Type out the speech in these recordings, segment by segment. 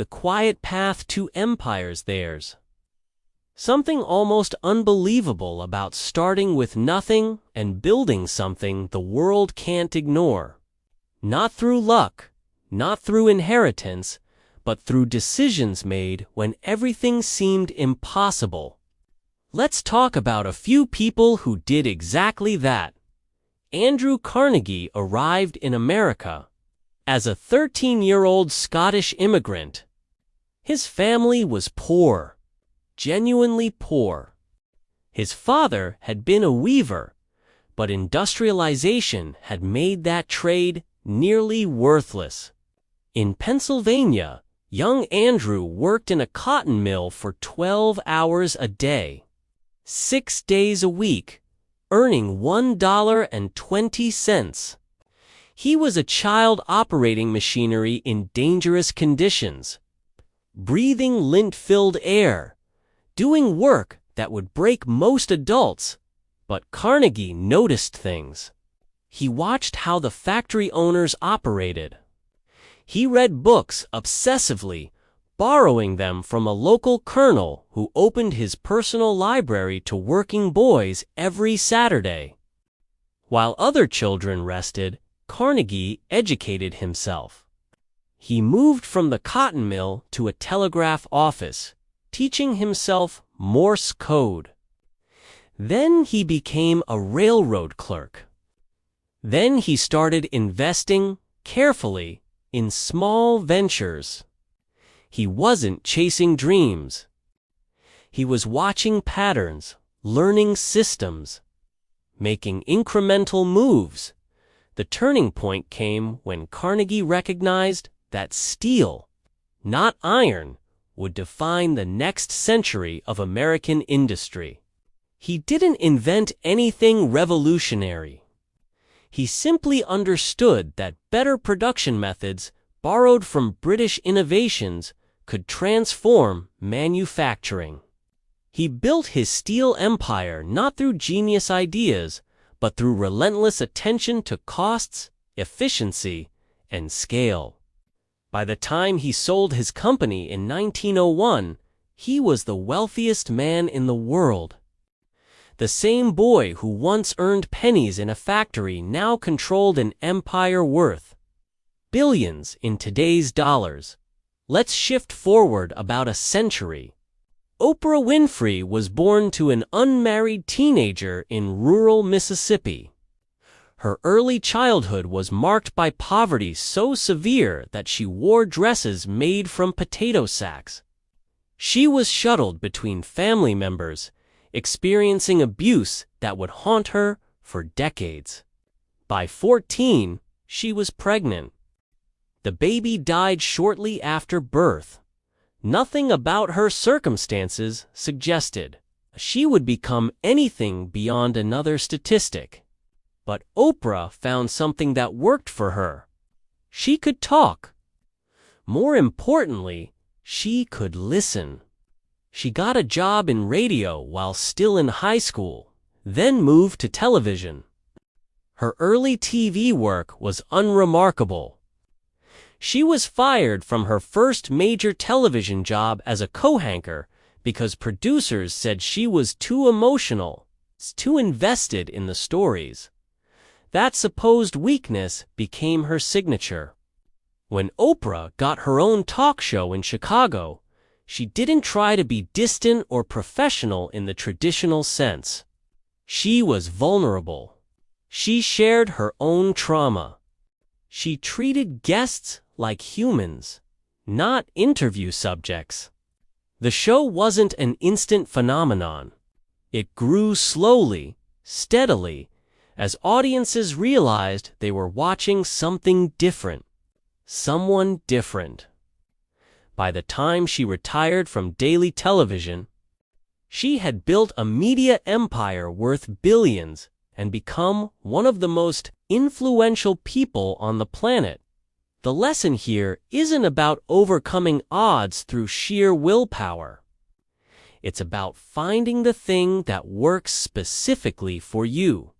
The quiet path to empire's theirs. Something almost unbelievable about starting with nothing and building something the world can't ignore. Not through luck, not through inheritance, but through decisions made when everything seemed impossible. Let's talk about a few people who did exactly that. Andrew Carnegie arrived in America as a 13-year-old Scottish immigrant. His family was poor, genuinely poor. His father had been a weaver, but industrialization had made that trade nearly worthless. In Pennsylvania, young Andrew worked in a cotton mill for 12 hours a day, 6 days a week, earning $1.20. He was a child operating machinery in dangerous conditions, breathing lint-filled air, doing work that would break most adults. But Carnegie noticed things. He watched how the factory owners operated. He read books obsessively, borrowing them from a local colonel who opened his personal library to working boys every Saturday. While other children rested, Carnegie educated himself. He moved from the cotton mill to a telegraph office, teaching himself Morse code. Then he became a railroad clerk. Then he started investing, carefully, in small ventures. He wasn't chasing dreams. He was watching patterns, learning systems, making incremental moves. The turning point came when Carnegie recognized that steel, not iron, would define the next century of American industry. He didn't invent anything revolutionary. He simply understood that better production methods, borrowed from British innovations, could transform manufacturing. He built his steel empire not through genius ideas, but through relentless attention to costs, efficiency, and scale. By the time he sold his company in 1901, he was the wealthiest man in the world. The same boy who once earned pennies in a factory now controlled an empire worth billions in today's dollars. Let's shift forward about a century. Oprah Winfrey was born to an unmarried teenager in rural Mississippi. Her early childhood was marked by poverty so severe that she wore dresses made from potato sacks. She was shuttled between family members, experiencing abuse that would haunt her for decades. By 14, she was pregnant. The baby died shortly after birth. Nothing about her circumstances suggested she would become anything beyond another statistic. But Oprah found something that worked for her. She could talk. More importantly, she could listen. She got a job in radio while still in high school, then moved to television. Her early TV work was unremarkable. She was fired from her first major television job as a co-anchor because producers said she was too emotional, too invested in the stories. That supposed weakness became her signature. When Oprah got her own talk show in Chicago, she didn't try to be distant or professional in the traditional sense. She was vulnerable. She shared her own trauma. She treated guests like humans, not interview subjects. The show wasn't an instant phenomenon. It grew slowly, steadily, as audiences realized they were watching something different, someone different. By the time she retired from daily television, she had built a media empire worth billions and become one of the most influential people on the planet. The lesson here isn't about overcoming odds through sheer willpower. It's about finding the thing that works specifically for you,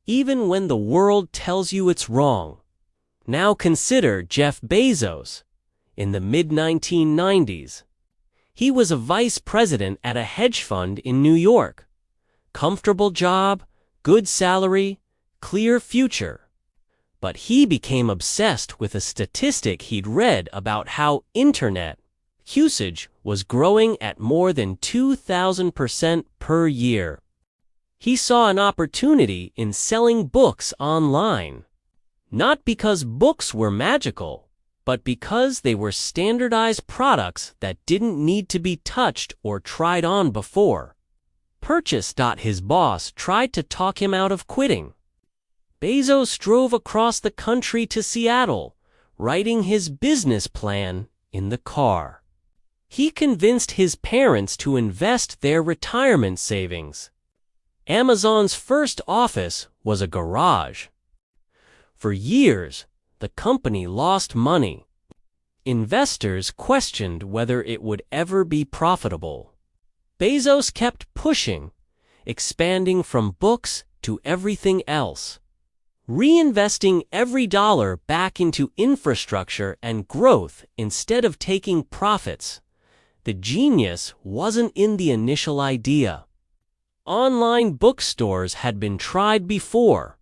even when the world tells you it's wrong. Now consider Jeff Bezos. in the mid-1990s. He was a vice president at a hedge fund in New York. Comfortable job, good salary, clear future. But he became obsessed with a statistic he'd read about how internet usage was growing at more than 2,000% per year. He saw an opportunity in selling books online. Not because books were magical, but because they were standardized products that didn't need to be touched or tried on before. Purchase. His boss tried to talk him out of quitting. Bezos drove across the country to Seattle, writing his business plan in the car. He convinced his parents to invest their retirement savings. Amazon's first office was a garage. For years, the company lost money. Investors questioned whether it would ever be profitable. Bezos kept pushing, expanding from books to everything else, reinvesting every dollar back into infrastructure and growth instead of taking profits. The genius wasn't in the initial idea. Online bookstores had been tried before.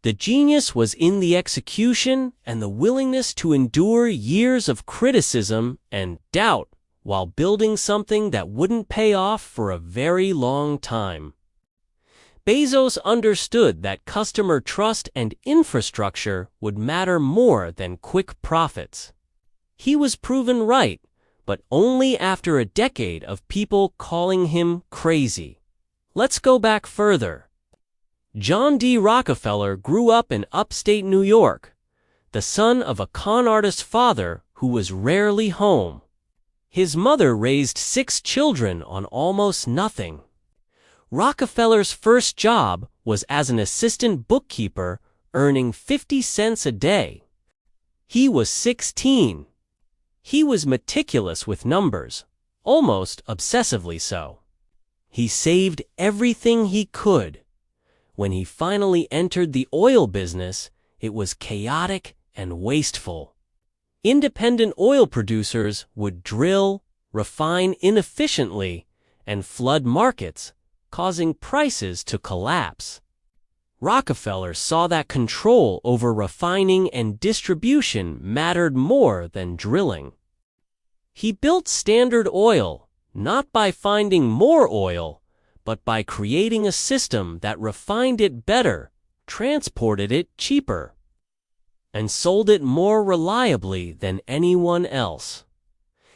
The genius was in the execution and the willingness to endure years of criticism and doubt while building something that wouldn't pay off for a very long time. Bezos understood that customer trust and infrastructure would matter more than quick profits. He was proven right, but only after a decade of people calling him crazy. Let's go back further. John D. Rockefeller grew up in upstate New York, the son of a con artist's father who was rarely home. His mother raised 6 children on almost nothing. Rockefeller's first job was as an assistant bookkeeper, earning 50 cents a day. He was 16. He was meticulous with numbers, almost obsessively so. He saved everything he could. When he finally entered the oil business, it was chaotic and wasteful. Independent oil producers would drill, refine inefficiently, and flood markets, causing prices to collapse. Rockefeller saw that control over refining and distribution mattered more than drilling. He built Standard Oil, not by finding more oil, but by creating a system that refined it better, transported it cheaper, and sold it more reliably than anyone else.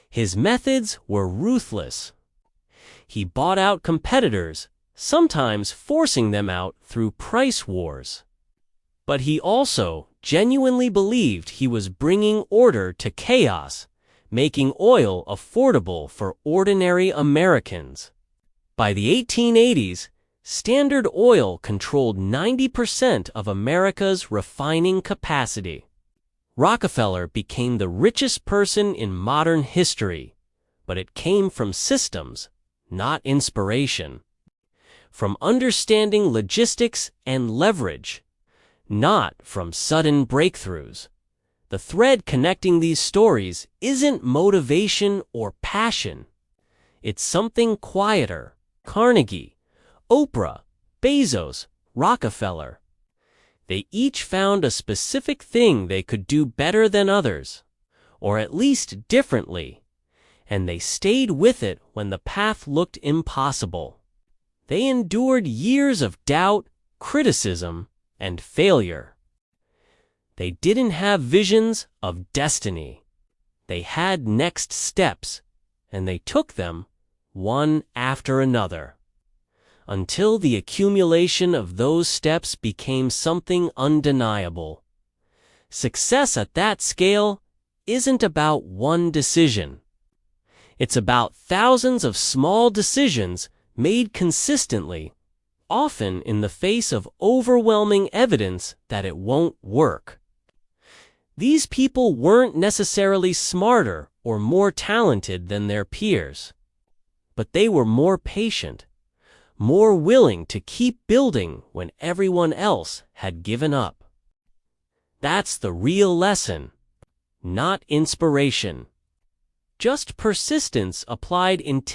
His methods were ruthless. He bought out competitors, sometimes forcing them out through price wars. But he also genuinely believed he was bringing order to chaos, making oil affordable for ordinary Americans. By the 1880s, Standard Oil controlled 90% of America's refining capacity. Rockefeller became the richest person in modern history, but it came from systems, not inspiration. From understanding logistics and leverage, not from sudden breakthroughs. The thread connecting these stories isn't motivation or passion. It's something quieter. Carnegie, Oprah, Bezos, Rockefeller. They each found a specific thing they could do better than others, or at least differently, and they stayed with it when the path looked impossible. They endured years of doubt, criticism, and failure. They didn't have visions of destiny. They had next steps, and they took them one after another, until the accumulation of those steps became something undeniable. Success at that scale isn't about one decision. It's about thousands of small decisions made consistently, often in the face of overwhelming evidence that it won't work. These people weren't necessarily smarter or more talented than their peers, but they were more patient, more willing to keep building when everyone else had given up. That's the real lesson, not inspiration. Just persistence applied intelligently.